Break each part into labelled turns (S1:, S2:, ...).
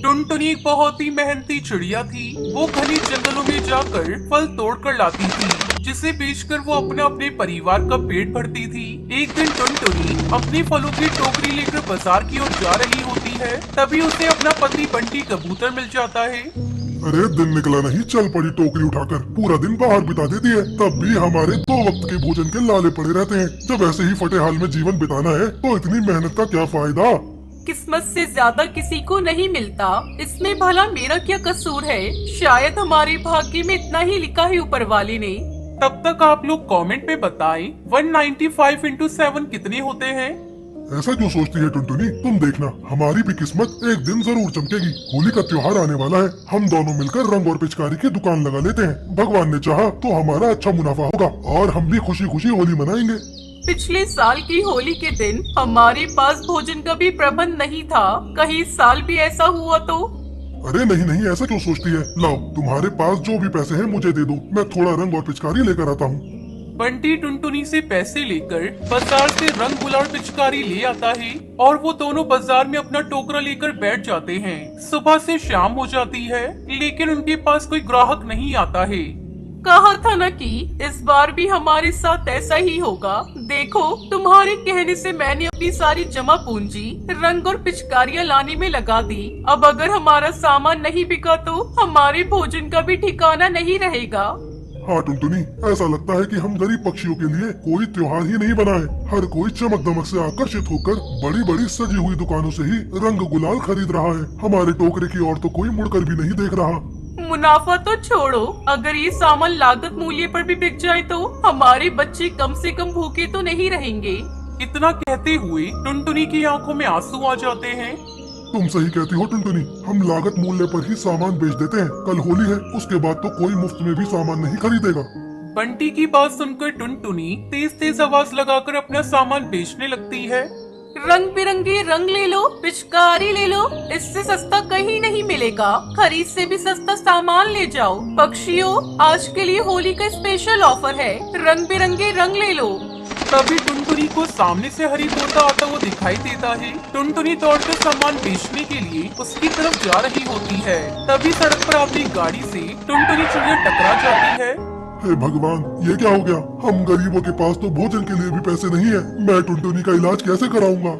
S1: टुनटुनी एक बहुत ही मेहनती चिड़िया थी। वो घने जंगलों में जाकर फल तोड़ कर लाती थी, जिसे बेचकर वो अपने परिवार का पेट भरती थी। एक दिन टुनटुनी अपने फलों की टोकरी लेकर बाजार की ओर जा रही होती है। तभी उसे अपना पति बंटी कबूतर मिल जाता है।
S2: अरे दिन निकला नहीं, चल पड़ी टोकरी उठाकर पूरा दिन बाहर बिता देती है। तब भी हमारे 2 वक्त के भोजन के लाले पड़े रहते हैं। जब ऐसे ही फटे हाल में जीवन बिताना है तो इतनी मेहनत का क्या फायदा।
S3: किस्मत से ज्यादा किसी को नहीं मिलता, इसमें भला मेरा क्या कसूर है। शायद हमारे भाग्य में इतना ही लिखा है ऊपर वाले ने।
S1: तब तक आप लोग कमेंट में बताएं 195 इंटू 7 कितने होते हैं।
S2: ऐसा क्यों सोचती है टुनटुनी? तुम देखना, हमारी भी किस्मत एक दिन जरूर चमकेगी। होली का त्योहार आने वाला है, हम दोनों मिलकर रंग और पिचकारी की दुकान लगा लेते हैं। भगवान ने चाहा तो हमारा अच्छा मुनाफा होगा और हम भी खुशी खुशी होली मनाएंगे।
S3: पिछले साल की होली के दिन हमारे पास भोजन का भी प्रबंध नहीं था, कहीं इस साल भी ऐसा हुआ तो?
S2: अरे नहीं नहीं, ऐसा क्यों सोचती है? लाओ, तुम्हारे पास जो भी पैसे हैं मुझे दे दो, मैं थोड़ा रंग और पिचकारी लेकर आता हूँ।
S1: बंटी टुनटुनी से पैसे लेकर बाजार से रंग गुलाल पिचकारी ले आता है और वो दोनों बाजार में अपना टोकरा लेकर बैठ जाते हैं। सुबह से शाम हो जाती है, लेकिन उनके पास कोई ग्राहक नहीं आता है।
S3: कहा था न कि इस बार भी हमारे साथ ऐसा ही होगा। देखो, तुम्हारे कहने से मैंने अपनी सारी जमा पूंजी रंग और पिचकारियाँ लाने में लगा दी। अब अगर हमारा सामान नहीं बिका तो हमारे भोजन का भी ठिकाना नहीं रहेगा।
S2: हाँ टुनटुनी, ऐसा लगता है कि हम गरीब पक्षियों के लिए कोई त्योहार ही नहीं बनाए। हर कोई चमक दमक से आकर्षित होकर बड़ी बड़ी सजी हुई दुकानों से ही रंग गुलाल खरीद रहा है। हमारे टोकरे की ओर तो कोई मुड़कर भी नहीं देख रहा।
S3: मुनाफा तो छोड़ो, अगर ये सामान लागत मूल्य पर भी बिक जाए तो हमारे बच्चे कम से कम भूखे तो नहीं रहेंगे।
S1: इतना कहते हुए टुनटुनी की आंखों में आंसू आ जाते हैं।
S2: तुम सही कहती हो टुनटुनी, हम लागत मूल्य पर ही सामान बेच देते हैं। कल होली है, उसके बाद तो कोई मुफ्त में भी सामान नहीं खरीदेगा।
S1: बंटी की बात सुनकर टुनटुनी तेज तेज आवाज लगाकर अपना सामान बेचने लगती है।
S3: रंग बिरंगे रंग ले लो, पिचकारी ले लो, इससे सस्ता कहीं नहीं मिलेगा। खरीद से भी सस्ता सामान ले जाओ। पक्षियों, आज के लिए होली का स्पेशल ऑफर है, रंग बिरंगे रंग ले लो।
S1: तभी टुनटुनी को सामने से हरी तोता आता हुआ दिखाई देता है। टुनटुनी दौड़कर सामान बेचने के लिए उसकी तरफ जा रही होती है। तभी सड़क पर आती गाड़ी से टुनटुनी चिड़िया टकरा जाती है।
S2: हे भगवान, ये क्या हो गया? हम गरीबों के पास तो भोजन के लिए भी पैसे नहीं है। मैं टुनटुनी का इलाज कैसे कराऊंगा?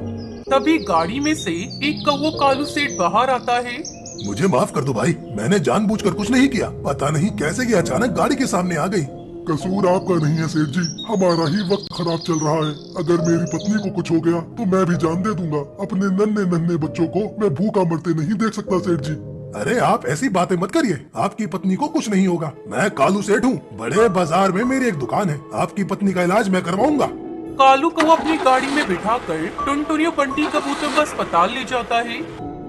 S1: तभी गाड़ी में से एक कौवा कालू सेठ बाहर आता है।
S4: मुझे माफ कर दो भाई, मैंने जानबूझकर कुछ नहीं किया। पता नहीं कैसे कि अचानक गाड़ी के सामने आ गई।
S2: कसूर आपका नहीं है सेठ जी, हमारा ही वक्त खराब चल रहा है। अगर मेरी पत्नी को कुछ हो गया तो मैं भी जान दे दूंगा। अपने नन्हे नन्हे बच्चों को मैं भूखा मरते नहीं देख सकता सेठ जी।
S4: अरे आप ऐसी बातें मत करिए, आपकी पत्नी को कुछ नहीं होगा। मैं कालू सेठ हूँ, बड़े बाजार में मेरी एक दुकान है। आपकी पत्नी का इलाज मैं करवाऊंगा।
S1: कालू को अपनी गाड़ी में बिठाकर टुनटुनी और बंटी कबूतर को अस्पताल ले जाता है।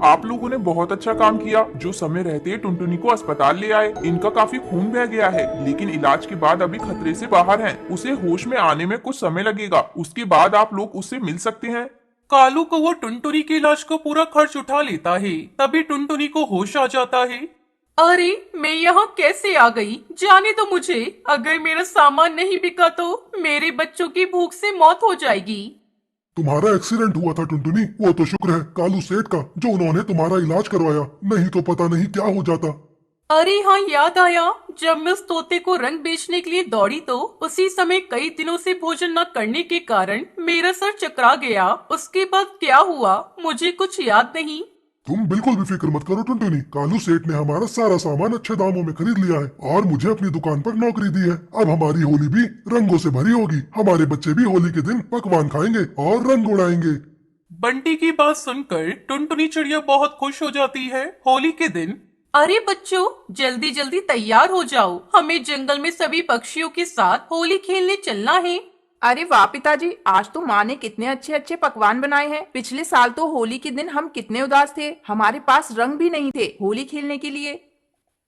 S5: आप लोगों ने बहुत अच्छा काम किया, जो समय रहते टुनटुनी को अस्पताल ले आए। इनका काफी खून बह गया है, लेकिन इलाज के बाद अभी खतरे से बाहर हैं। उसे होश में आने में कुछ समय लगेगा, उसके बाद आप लोग उससे मिल सकते हैं।
S1: कालू को वो टुनटुनी के इलाज का पूरा खर्च उठा लेता है। तभी टुनटुनी को होश आ जाता है।
S3: अरे, मैं यहाँ कैसे आ गई? जाने दो मुझे। अगर मेरा सामान नहीं बिका तो मेरे बच्चों की भूख से मौत हो जाएगी।
S2: तुम्हारा एक्सीडेंट हुआ था टुनटुनी, वो तो शुक्र है कालू सेठ का जो उन्होंने तुम्हारा इलाज करवाया, नहीं तो पता नहीं क्या हो जाता।
S3: अरे हाँ, याद आया, जब मैं उस तोते को रंग बेचने के लिए दौड़ी तो उसी समय कई दिनों से भोजन न करने के कारण मेरा सर चकरा गया। उसके बाद क्या हुआ मुझे कुछ याद नहीं।
S2: तुम बिल्कुल भी फिक्र मत करो टुनटुनी, कालू सेठ ने हमारा सारा सामान अच्छे दामों में खरीद लिया है और मुझे अपनी दुकान पर नौकरी दी है। अब हमारी होली भी रंगों से भरी होगी। हमारे बच्चे भी होली के दिन पकवान खाएंगे और रंग उड़ाएंगे।
S1: बंटी की बात सुनकर टुनटुनी चिड़िया बहुत खुश हो जाती है। होली के दिन
S3: अरे बच्चों, जल्दी जल्दी तैयार हो जाओ, हमें जंगल में सभी पक्षियों के साथ होली खेलने चलना है।
S6: अरे वाह पिताजी, आज तो माँ ने कितने अच्छे अच्छे पकवान बनाए हैं। पिछले साल तो होली के दिन हम कितने उदास थे, हमारे पास रंग भी नहीं थे होली खेलने के लिए।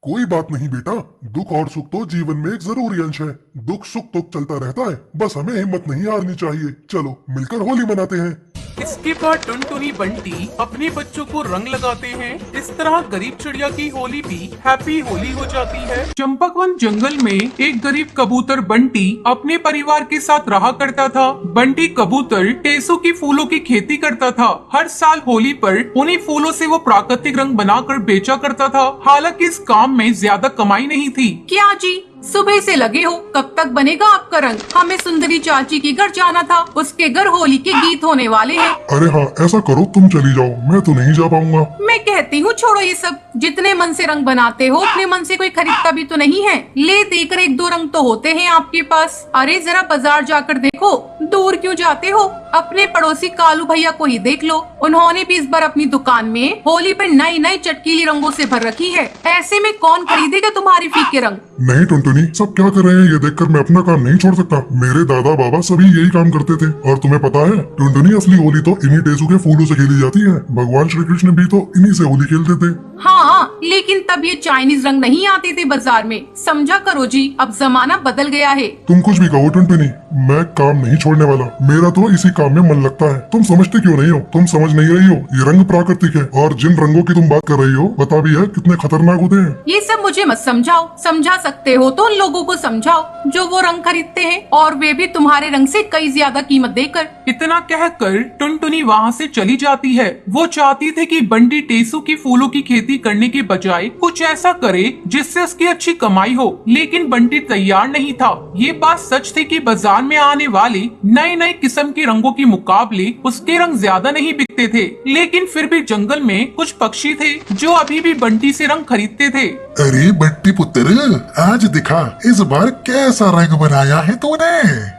S2: कोई बात नहीं बेटा, दुख और सुख तो जीवन में एक जरूरी अंश है। दुख सुख तो चलता रहता है, बस हमें हिम्मत नहीं हारनी चाहिए। चलो मिलकर होली मनाते हैं।
S1: इसके बाद टुनटुनी बंटी अपने बच्चों को रंग लगाते हैं। इस तरह गरीब चिड़िया की होली भी हैप्पी होली हो जाती है। चंपकवन जंगल में एक गरीब कबूतर बंटी अपने परिवार के साथ रहा करता था। बंटी कबूतर टेसू की फूलों की खेती करता था। हर साल होली पर उन्हीं फूलों से वो प्राकृतिक रंग बनाकर बेचा करता था। हालांकि इस काम में ज्यादा कमाई नहीं थी।
S3: क्या जी सुबह से लगे हो, कब तक बनेगा आपका रंग? हमें सुंदरी चाची के घर जाना था, उसके घर होली के गीत होने वाले हैं।
S2: अरे हाँ, ऐसा करो तुम चली जाओ, मैं तो नहीं जा पाऊंगा।
S3: मैं कहती हूँ छोड़ो ये सब, जितने मन से रंग बनाते हो उतने मन से कोई खरीदता भी तो नहीं है। ले देकर एक दो रंग तो होते हैं आपके पास। अरे जरा बाजार जाकर देखो, दूर क्यों जाते हो? अपने पड़ोसी कालू भैया को ही देख लो, उन्होंने भी इस बार अपनी दुकान में होली पर नई नई चटकीली रंगों से भर रखी है। ऐसे में कौन खरीदेगा तुम्हारी फीके रंग?
S2: नहीं टुनटुनी, सब क्या कर रहे हैं ये देखकर मैं अपना काम नहीं छोड़ सकता। मेरे दादा बाबा सभी यही काम करते थे। और तुम्हें पता है टुनटुनी, असली होली तो इन्हीं टेसू के फूलों से खेली जाती है। भगवान श्री कृष्ण भी तो इन्हीं से होली खेलते थे।
S3: हाँ, लेकिन तब ये चाइनीज रंग नहीं आते थे बाजार में। समझा करो जी, अब जमाना बदल गया है।
S2: तुम कुछ भी कहो टुनटुनी, मैं काम नहीं छोड़ने वाला। मेरा तो इसी काम में मन लगता है। तुम समझते क्यों नहीं हो? तुम समझ नहीं रही हो, ये रंग प्राकृतिक है और जिन रंगों की तुम बात कर रही हो बता भी है कितने खतरनाक होते हैं।
S3: ये सब मुझे मत समझाओ। समझा सकते हो तो उन लोगों को समझाओ जो वो रंग खरीदते हैं, और वे भी तुम्हारे रंग से कई ज्यादा कीमत देकर।
S1: इतना कहकर टुनटुनी वहाँ से चली जाती है। वो चाहती थी कि बंटी टेसू की फूलों की खेती करने के बजाय कुछ ऐसा करे जिससे उसकी अच्छी कमाई हो, लेकिन बंटी तैयार नहीं था। ये बात सच थी कि बाजार में आने वाले नए नए किस्म के रंगों के मुकाबले उसके रंग ज्यादा नहीं बिकते थे। लेकिन फिर भी जंगल में कुछ पक्षी थे जो अभी भी बंटी से रंग खरीदते थे।
S2: अरे बंटी पुत्र, आज दिखा इस बार कैसा रंग बनाया है तूने।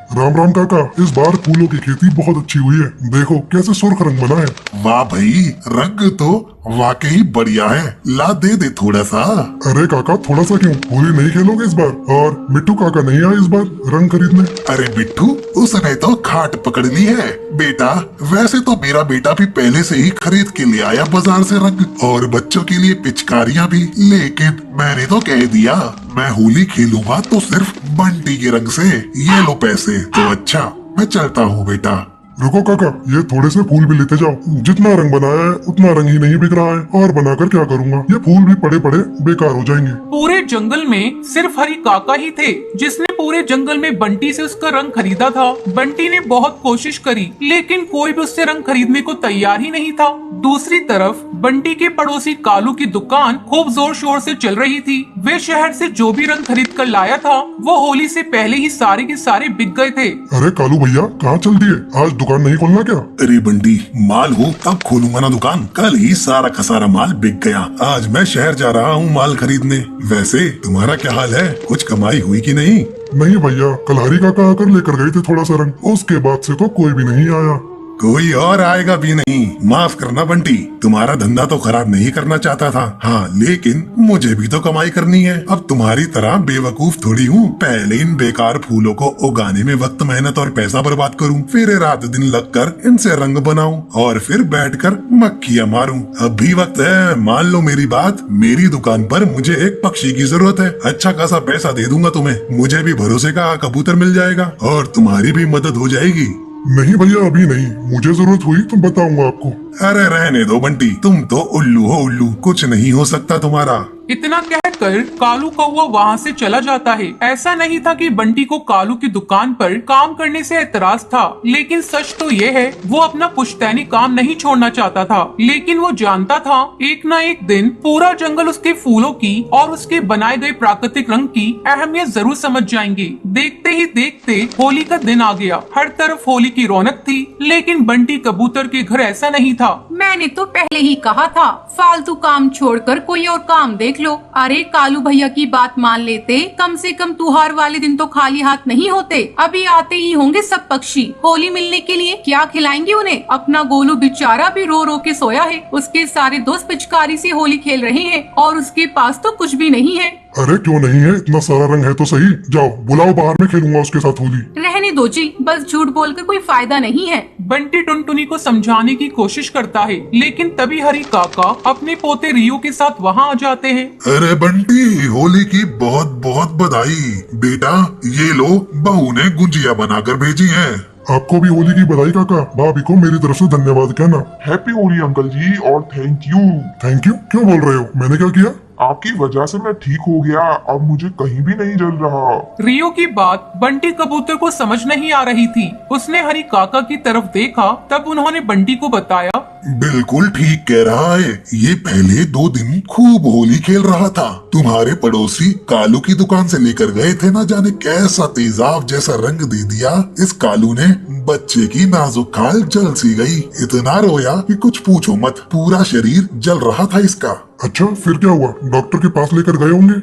S2: राम राम काका, इस बार फूलों की खेती बहुत अच्छी हुई है। देखो कैसे सुर्ख रंग बना है।
S7: वाह भाई, रंग तो वाकई बढ़िया है। ला दे थोड़ा सा।
S2: अरे काका, थोड़ा सा क्यों? होली नहीं खेलोगे इस बार? और मिट्टू काका नहीं आए इस बार रंग खरीदने?
S7: अरे बिट्टू, उसने तो खाट पकड़ ली है। बेटा, वैसे तो मेरा बेटा भी पहले से ही खरीद के ले आया बाजार से रंग, और बच्चों के लिए पिचकारियां भी। लेकिन मैंने तो कह दिया मैं होली खेलूंगा तो सिर्फ बंटी के रंग से। ये लो पैसे। तो अच्छा, मैं चलता हूँ बेटा।
S2: रुको काका, ये थोड़े से फूल भी लेते जाओ। जितना रंग बनाया है उतना रंग ही नहीं बिक रहा है, और बनाकर क्या करूँगा? ये फूल भी पड़े पड़े बेकार हो जाएंगे।
S1: पूरे जंगल में सिर्फ हरी काका ही थे जिसने पूरे जंगल में बंटी से उसका रंग खरीदा था। बंटी ने बहुत कोशिश करी, लेकिन कोई भी उससे रंग खरीदने को तैयार ही नहीं था। दूसरी तरफ बंटी के पड़ोसी कालू की दुकान खूब जोर शोर से चल रही थी। वे शहर से जो भी रंग खरीद कर लाया था वो होली से पहले ही सारे के सारे बिक गए थे।
S2: अरे कालू भैया, कहाँ चल दिए? आज दुकान नहीं खोलना क्या?
S7: अरे बंटी, माल हो तब खोलूंगा ना दुकान। कल ही सारा का सारा माल बिक गया। आज मैं शहर जा रहा हूँ माल खरीदने। वैसे तुम्हारा क्या हाल है? कुछ कमाई हुई कि नहीं?
S2: नहीं भैया, कलहारी काका आकर लेकर गए थे थोड़ा सा रंग, उसके बाद से तो कोई भी नहीं आया।
S7: कोई और आएगा भी नहीं। माफ करना बंटी, तुम्हारा धंधा तो खराब नहीं करना चाहता था। हाँ, लेकिन मुझे भी तो कमाई करनी है। अब तुम्हारी तरह बेवकूफ थोड़ी हूँ। पहले इन बेकार फूलों को उगाने में वक्त, मेहनत और पैसा बर्बाद करूँ, फिर रात दिन लगकर इनसे रंग बनाऊं और फिर बैठकर मक्खियाँ मारूं। अब भी वक्त है, मान लो मेरी बात। मेरी दुकान पर मुझे एक पक्षी की जरूरत है। अच्छा खासा पैसा दे दूंगा तुम्हें। मुझे भी भरोसे का कबूतर मिल जाएगा और तुम्हारी भी मदद हो जाएगी।
S2: नहीं भैया, अभी नहीं। मुझे जरूरत हुई तो बताऊंगा आपको।
S7: अरे रहने दो बंटी, तुम तो उल्लू हो उल्लू, कुछ नहीं हो सकता तुम्हारा।
S1: इतना कहकर कालू कौवा वहाँ से चला जाता है। ऐसा नहीं था कि बंटी को कालू की दुकान पर काम करने से एतराज था, लेकिन सच तो ये है वो अपना पुश्तैनी काम नहीं छोड़ना चाहता था। लेकिन वो जानता था एक न एक दिन पूरा जंगल उसके फूलों की और उसके बनाए गए प्राकृतिक रंग की अहमियत जरूर समझ जाएंगे। देखते ही देखते होली का दिन आ गया। हर तरफ होली की रौनक थी, लेकिन बंटी कबूतर के घर ऐसा नहीं था।
S3: मैंने तो पहले ही कहा था, फालतू काम छोड़कर कोई और काम देख लो। अरे कालू भैया की बात मान लेते, कम से कम त्योहार वाले दिन तो खाली हाथ नहीं होते। अभी आते ही होंगे सब पक्षी होली मिलने के लिए। क्या खिलाएंगे उन्हें? अपना गोलू बेचारा भी रो रो के सोया है। उसके सारे दोस्त पिचकारी से होली खेल रहे हैं और उसके पास तो कुछ भी नहीं है।
S2: अरे क्यों नहीं है, इतना सारा रंग है तो सही। जाओ बुलाओ बाहर, में खेलूंगा उसके साथ होली।
S8: रहने दो जी, बस झूठ बोलकर कोई फायदा नहीं है।
S3: बंटी टुनटुनी को समझाने की कोशिश करता है, लेकिन तभी हरी काका अपने पोते रियो के साथ वहाँ आ जाते हैं।
S7: अरे बंटी, होली की बहुत बहुत बधाई बेटा। ये लो, बहू ने गुंजिया बनाकर भेजी है।
S2: आपको भी होली की बधाई काका। भाभी को मेरी तरफ से धन्यवाद कहना।
S5: हैप्पी होली अंकल जी, और थैंक यू।
S2: थैंक यू क्यों बोल रहे हो, मैंने क्या किया?
S5: आपकी वजह से मैं ठीक हो गया, अब मुझे कहीं भी नहीं जल रहा।
S3: रियो की बात बंटी कबूतर को समझ नहीं आ रही थी। उसने हरी काका की तरफ देखा, तब उन्होंने बंटी को बताया।
S7: बिल्कुल ठीक कह रहा है, ये पहले 2 दिन खूब होली खेल रहा था। तुम्हारे पड़ोसी कालू की दुकान से लेकर गए थे, ना जाने कैसा तेजाब जैसा रंग दे दिया। इस कालू ने बच्चे की नाजुक खाल जल सी गई। इतना रोया कि कुछ पूछो मत, पूरा शरीर जल रहा था इसका।
S2: अच्छा फिर क्या हुआ, डॉक्टर के पास लेकर गए होंगे?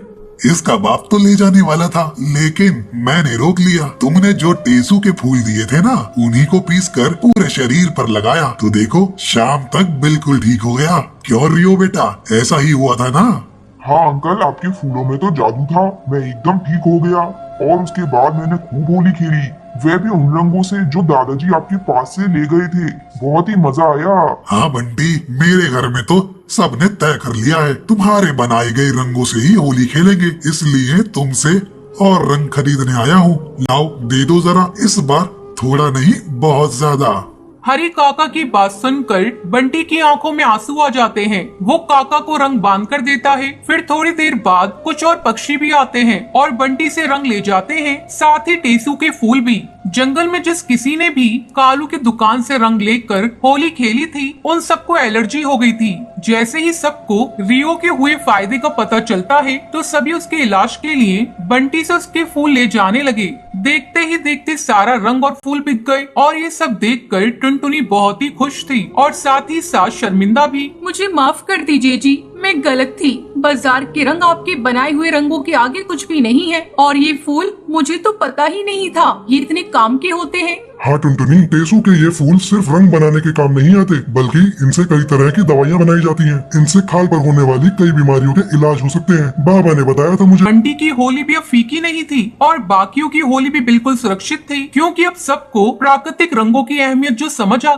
S7: इसका बाप तो ले जाने वाला था, लेकिन मैंने रोक लिया। तुमने जो टेसू के फूल दिए थे ना, उन्हीं को पीसकर पूरे शरीर पर लगाया, तो देखो शाम तक बिल्कुल ठीक हो गया। क्यों रियो बेटा, ऐसा ही हुआ था ना?
S5: हाँ अंकल, आपके फूलों में तो जादू था, मैं एकदम ठीक हो गया। और उसके बाद मैंने खूब होली खेली, वह भी उन रंगों से जो दादाजी आपके पास से ले गए थे। बहुत ही मजा आया।
S7: हाँ बंटी, मेरे घर में तो सबने तय कर लिया है, तुम्हारे बनाए गए रंगों से ही होली खेलेंगे, इसलिए तुमसे और रंग खरीदने आया हूँ। लाओ दे दो जरा, इस बार थोड़ा नहीं बहुत ज्यादा।
S3: हरी काका की बात सुनकर बंटी की आंखों में आंसू आ जाते हैं। वो काका को रंग बांध कर देता है। फिर थोड़ी देर बाद कुछ और पक्षी भी आते हैं और बंटी से रंग ले जाते हैं, साथ ही टेसू के फूल भी। जंगल में जिस किसी ने भी कालू की दुकान से रंग लेकर होली खेली थी, उन सबको एलर्जी हो गई थी। जैसे ही सबको रियो के हुए फायदे का पता चलता है, तो सभी उसके इलाज के लिए बंटी से उसके फूल ले जाने लगे। देखते ही देखते सारा रंग और फूल बिक गए, और ये सब देखकर टुनटुनी बहुत ही खुश थी और साथ ही साथ शर्मिंदा भी।
S8: मुझे माफ कर दीजिए जी, मैं गलत थी। बाजार के रंग आपके बनाए हुए रंगों के आगे कुछ भी नहीं है, और ये फूल मुझे तो पता ही नहीं था ये इतने काम के होते हैं।
S2: हाँ टुनटुनी, टेसू के ये फूल सिर्फ रंग बनाने के काम नहीं आते, बल्कि इनसे कई तरह की दवाइयाँ बनाई जाती हैं। इनसे खाल पर होने वाली कई बीमारियों के इलाज हो सकते हैं। बाबा ने बताया था मुझे।
S3: बंटी की होली भी अब फीकी नहीं थी और बाकियों की होली भी बिल्कुल सुरक्षित थी, क्योंकि अब सबको प्राकृतिक रंगों की अहमियत जो समझ आ